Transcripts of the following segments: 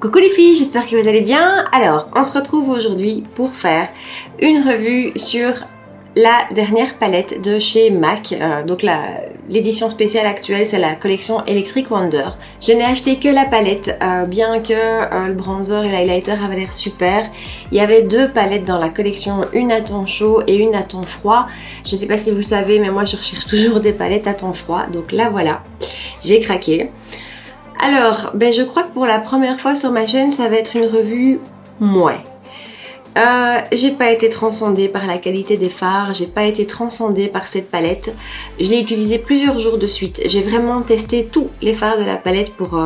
Coucou les filles, j'espère que vous allez bien. Alors, on se retrouve aujourd'hui pour faire une revue sur la dernière palette de chez MAC. Donc l'édition spéciale actuelle, c'est la collection Electric Wonder. Je n'ai acheté que la palette, bien que le bronzer et l'highlighter avaient l'air super. Il y avait deux palettes dans la collection, une à ton chaud et une à ton froid. Je ne sais pas si vous le savez, mais moi je recherche toujours des palettes à ton froid. Donc là voilà, j'ai craqué. Alors, je crois que pour la première fois sur ma chaîne, ça va être une revue mouais. J'ai pas été transcendée par la qualité des fards, j'ai pas été transcendée par cette palette. Je l'ai utilisée plusieurs jours de suite. J'ai vraiment testé tous les fards de la palette pour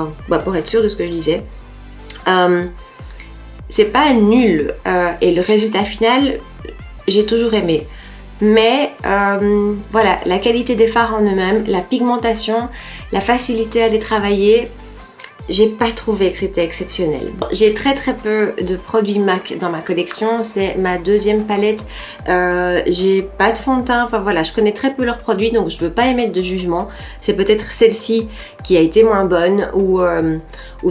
être sûre de ce que je disais. C'est pas nul et le résultat final, j'ai toujours aimé. Mais voilà, la qualité des fards en eux-mêmes, la pigmentation, la facilité à les travailler, j'ai pas trouvé que c'était exceptionnel. J'ai très peu de produits MAC dans ma collection, c'est ma deuxième palette. J'ai pas de fond de teint, enfin voilà, je connais très peu leurs produits donc je veux pas émettre de jugement. C'est peut-être celle-ci qui a été moins bonne ou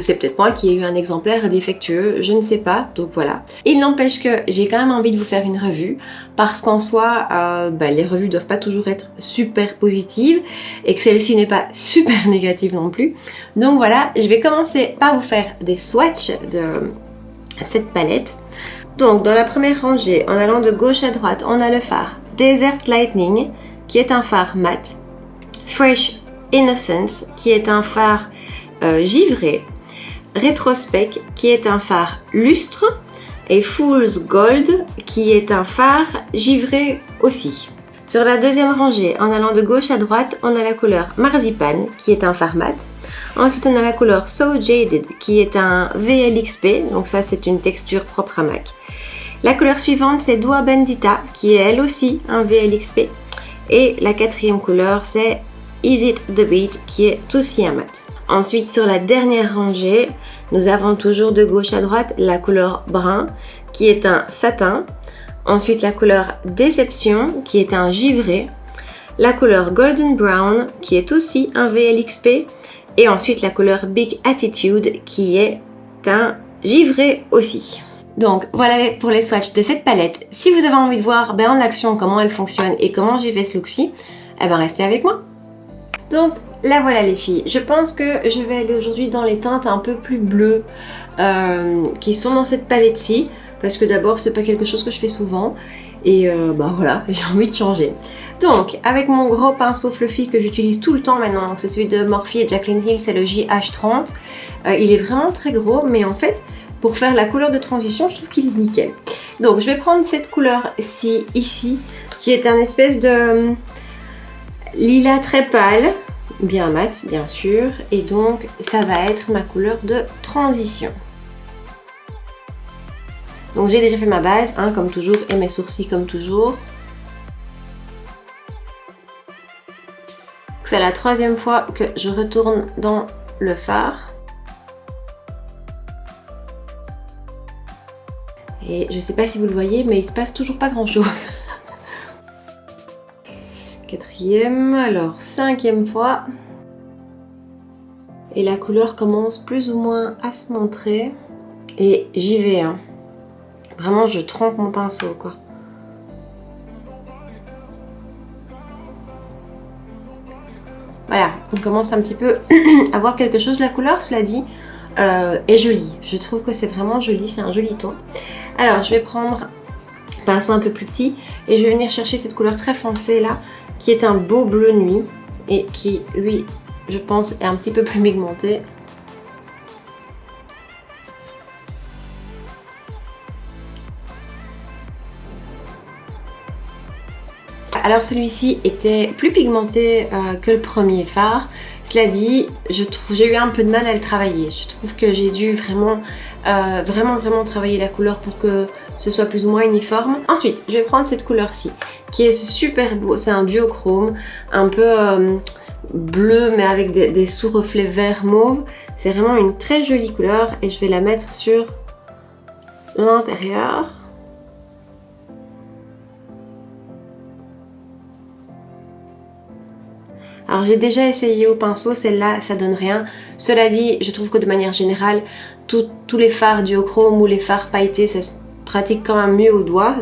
c'est peut-être moi qui ai eu un exemplaire défectueux, je ne sais pas, donc voilà. Il n'empêche que j'ai quand même envie de vous faire une revue parce qu'en soi, les revues doivent pas toujours être super positives et que celle-ci n'est pas super négative non plus. Donc voilà, je vais commencer par vous faire des swatchs de cette palette. Donc dans la première rangée, en allant de gauche à droite, on a le fard Desert Lightning qui est un fard mat, Fresh Innocence qui est un fard givré, Retrospect qui est un fard lustre et Fool's Gold qui est un fard givré aussi. Sur la deuxième rangée, en allant de gauche à droite, on a la couleur Marzipan qui est un fard mat. Ensuite, on a la couleur So Jaded qui est un VLXP, donc ça c'est une texture propre à MAC. La couleur suivante c'est Dua Bendita qui est elle aussi un VLXP. Et la quatrième couleur c'est Is It The Beat qui est aussi un mat. Ensuite, sur la dernière rangée, nous avons toujours de gauche à droite la couleur brun qui est un satin. Ensuite, la couleur Déception qui est un givré. La couleur Golden Brown qui est aussi un VLXP. Et ensuite la couleur Big Attitude qui est un givré aussi. Donc voilà pour les swatchs de cette palette. Si vous avez envie de voir en action comment elle fonctionne et comment j'ai fait ce look-ci, restez avec moi. Donc là voilà les filles, je pense que je vais aller aujourd'hui dans les teintes un peu plus bleues qui sont dans cette palette-ci. Parce que d'abord c'est pas quelque chose que je fais souvent. Et voilà, j'ai envie de changer. Donc, avec mon gros pinceau fluffy que j'utilise tout le temps maintenant, donc c'est celui de Morphe et Jaclyn Hill, c'est le JH30. Il est vraiment très gros, mais en fait, pour faire la couleur de transition, je trouve qu'il est nickel. Donc, je vais prendre cette couleur-ci, ici, qui est un espèce de lilas très pâle, bien mat, bien sûr. Et donc, ça va être ma couleur de transition. Donc j'ai déjà fait ma base, comme toujours, et mes sourcils comme toujours. C'est la troisième fois que je retourne dans le fard. Et je sais pas si vous le voyez, mais il se passe toujours pas grand chose. Quatrième, alors cinquième fois. Et la couleur commence plus ou moins à se montrer. Et j'y vais, Vraiment, je trempe mon pinceau, quoi. Voilà, on commence un petit peu à voir quelque chose. La couleur, cela dit, est jolie. Je trouve que c'est vraiment joli, c'est un joli ton. Alors, je vais prendre un pinceau un peu plus petit et je vais venir chercher cette couleur très foncée là, qui est un beau bleu nuit et qui, lui, je pense, est un petit peu plus pigmenté. Alors celui-ci était plus pigmenté que le premier fard. Cela dit, j'ai eu un peu de mal à le travailler. Je trouve que j'ai dû vraiment travailler la couleur pour que ce soit plus ou moins uniforme. Ensuite, je vais prendre cette couleur-ci, qui est super beau. C'est un duochrome, un peu bleu, mais avec des sous-reflets vert mauve. C'est vraiment une très jolie couleur et je vais la mettre sur l'intérieur. Alors j'ai déjà essayé au pinceau, celle-là ça donne rien. Cela dit, je trouve que de manière générale, tous les fards duochrome ou les fards pailletés, ça se pratique quand même mieux au doigt.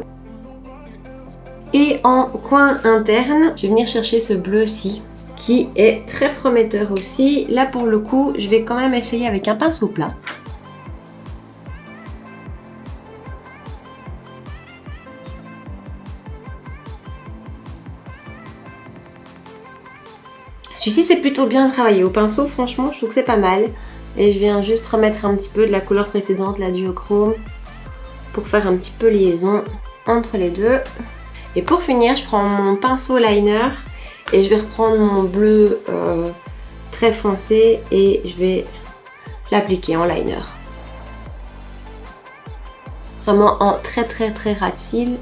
Et en coin interne, je vais venir chercher ce bleu-ci qui est très prometteur aussi. Là pour le coup, je vais quand même essayer avec un pinceau plat. Celui-ci c'est plutôt bien travaillé. Au pinceau, franchement, je trouve que c'est pas mal. Et je viens juste remettre un petit peu de la couleur précédente, la duochrome, pour faire un petit peu liaison entre les deux. Et pour finir, je prends mon pinceau liner et je vais reprendre mon bleu très foncé et je vais l'appliquer en liner. Vraiment en très ras de cils.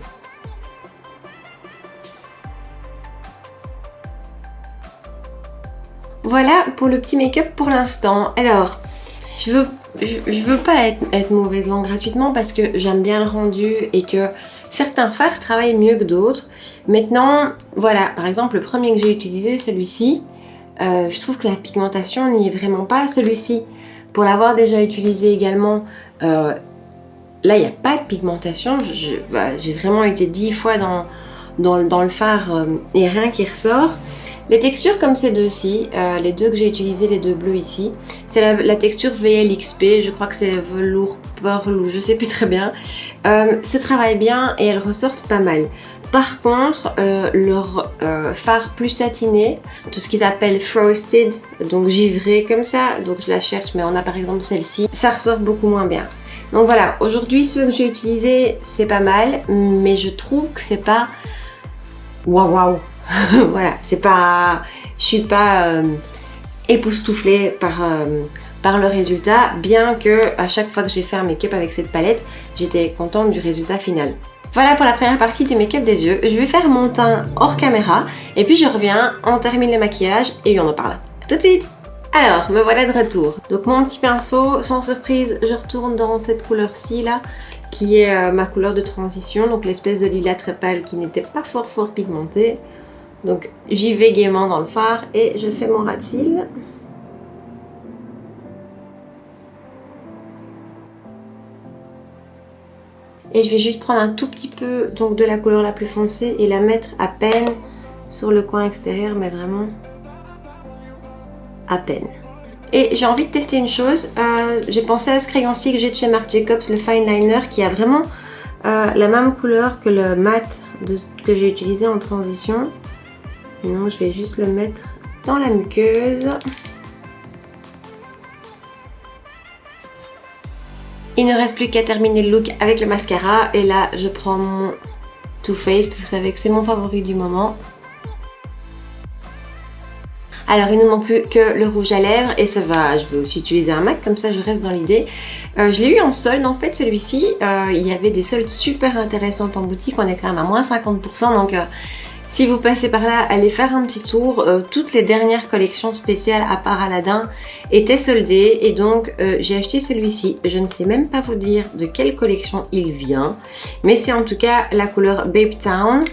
Voilà pour le petit make-up pour l'instant. Alors, je veux pas être mauvaise langue gratuitement parce que j'aime bien le rendu et que certains fards se travaillent mieux que d'autres. Maintenant, voilà, par exemple, le premier que j'ai utilisé, celui-ci, je trouve que la pigmentation n'y est vraiment pas. Celui-ci, pour l'avoir déjà utilisé également, là, il n'y a pas de pigmentation. J'ai vraiment été 10 fois dans le fard et rien qui ressort. Les textures comme ces deux-ci, les deux que j'ai utilisés, les deux bleus ici, c'est la texture VLXP, je crois que c'est velours pearl ou je sais plus très bien, se travaillent bien et elles ressortent pas mal. Par contre, leur fard plus satiné, tout ce qu'ils appellent frosted, donc givré comme ça, donc je la cherche mais on a par exemple celle-ci, ça ressort beaucoup moins bien. Donc voilà, aujourd'hui ceux que j'ai utilisés c'est pas mal, mais je trouve que c'est pas waouh. Voilà, c'est pas, je suis pas époustouflée par le résultat, bien que à chaque fois que j'ai fait un make-up avec cette palette, j'étais contente du résultat final. Voilà pour la première partie du make-up des yeux. Je vais faire mon teint hors caméra et puis je reviens, on termine le maquillage et on en parle. À tout de suite. Alors, me voilà de retour. Donc mon petit pinceau, sans surprise, je retourne dans cette couleur-ci là, qui est ma couleur de transition, donc l'espèce de lilas très pâle qui n'était pas fort pigmentée. Donc j'y vais gaiement dans le fard et je fais mon ras de cils. Et je vais juste prendre un tout petit peu donc, de la couleur la plus foncée et la mettre à peine sur le coin extérieur, mais vraiment à peine. Et j'ai envie de tester une chose, j'ai pensé à ce crayon-ci que j'ai de chez Marc Jacobs, le Fine Liner, qui a vraiment la même couleur que le mat que j'ai utilisé en transition. Et non, je vais juste le mettre dans la muqueuse. Il ne reste plus qu'à terminer le look avec le mascara. Et là, je prends mon Too Faced. Vous savez que c'est mon favori du moment. Alors, il ne manque plus que le rouge à lèvres. Et ça va, je vais aussi utiliser un MAC. Comme ça, je reste dans l'idée. Je l'ai eu en solde, en fait, celui-ci. Il y avait des soldes super intéressantes en boutique. On est quand même à moins 50%. Donc... si vous passez par là, allez faire un petit tour. Toutes les dernières collections spéciales à part Aladdin étaient soldées et donc j'ai acheté celui-ci. Je ne sais même pas vous dire de quelle collection il vient, mais c'est en tout cas la couleur Babe Town.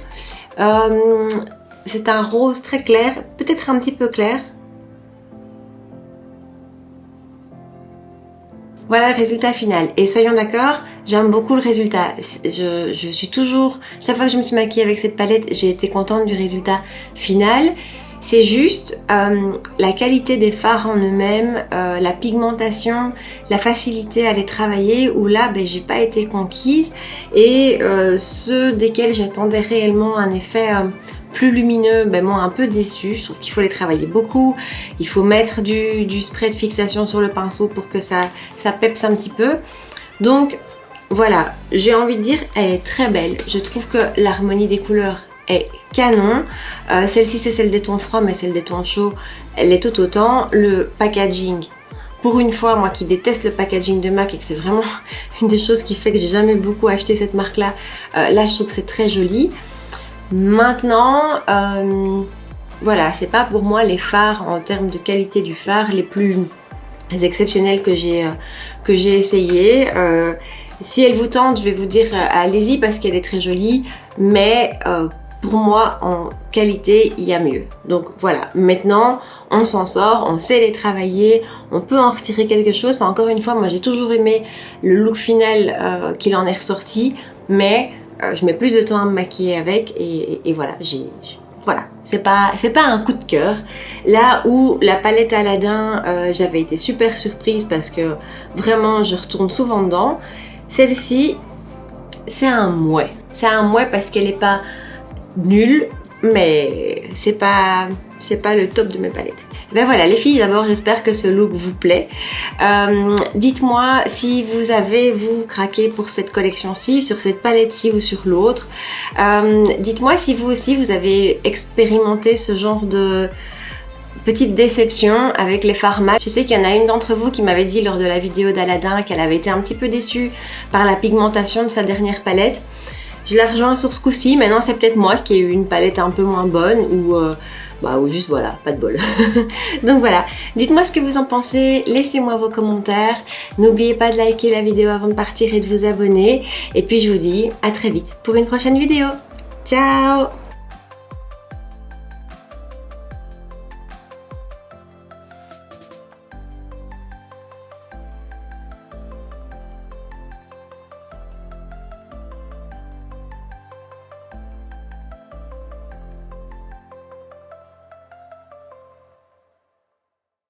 C'est un rose très clair, peut-être un petit peu clair. Voilà le résultat final. Et soyons d'accord, j'aime beaucoup le résultat. Je suis toujours... chaque fois que je me suis maquillée avec cette palette, j'ai été contente du résultat final. C'est juste la qualité des fards en eux-mêmes, la pigmentation, la facilité à les travailler, où là, j'ai pas été conquise. Et ceux desquels j'attendais réellement un effet... plus lumineux, moi un peu déçue. Je trouve qu'il faut les travailler beaucoup. Il faut mettre du spray de fixation sur le pinceau pour que ça pepse un petit peu. Donc voilà, j'ai envie de dire, elle est très belle. Je trouve que l'harmonie des couleurs est canon. Celle-ci c'est celle des tons froids, mais celle des tons chauds, elle est tout autant. Le packaging, pour une fois, moi qui déteste le packaging de MAC et que c'est vraiment une des choses qui fait que j'ai jamais beaucoup acheté cette marque-là, là je trouve que c'est très joli. Maintenant, voilà, c'est pas pour moi les fards en termes de qualité du fard les plus exceptionnels que j'ai essayé. Si elle vous tente, je vais vous dire allez-y parce qu'elle est très jolie, mais pour moi, en qualité, il y a mieux. Donc voilà, maintenant, on s'en sort, on sait les travailler, on peut en retirer quelque chose. Enfin, encore une fois, moi j'ai toujours aimé le look final qu'il en est ressorti, mais je mets plus de temps à me maquiller avec et voilà, voilà, c'est pas un coup de cœur. Là où la palette Aladdin, j'avais été super surprise parce que vraiment je retourne souvent dedans. Celle-ci, c'est un mouais. C'est un mouais parce qu'elle est pas nulle, mais c'est pas le top de mes palettes. Ben voilà les filles, d'abord j'espère que ce look vous plaît. Dites-moi si vous avez craqué pour cette collection-ci, sur cette palette-ci ou sur l'autre. Dites-moi si vous aussi vous avez expérimenté ce genre de petite déception avec les fards mat. Je sais qu'il y en a une d'entre vous qui m'avait dit lors de la vidéo d'Aladin qu'elle avait été un petit peu déçue par la pigmentation de sa dernière palette. Je la rejoins sur ce coup-ci. Maintenant c'est peut-être moi qui ai eu une palette un peu moins bonne ou juste voilà, pas de bol. Donc voilà, dites-moi ce que vous en pensez, laissez-moi vos commentaires. N'oubliez pas de liker la vidéo avant de partir et de vous abonner. Et puis je vous dis à très vite pour une prochaine vidéo. Ciao!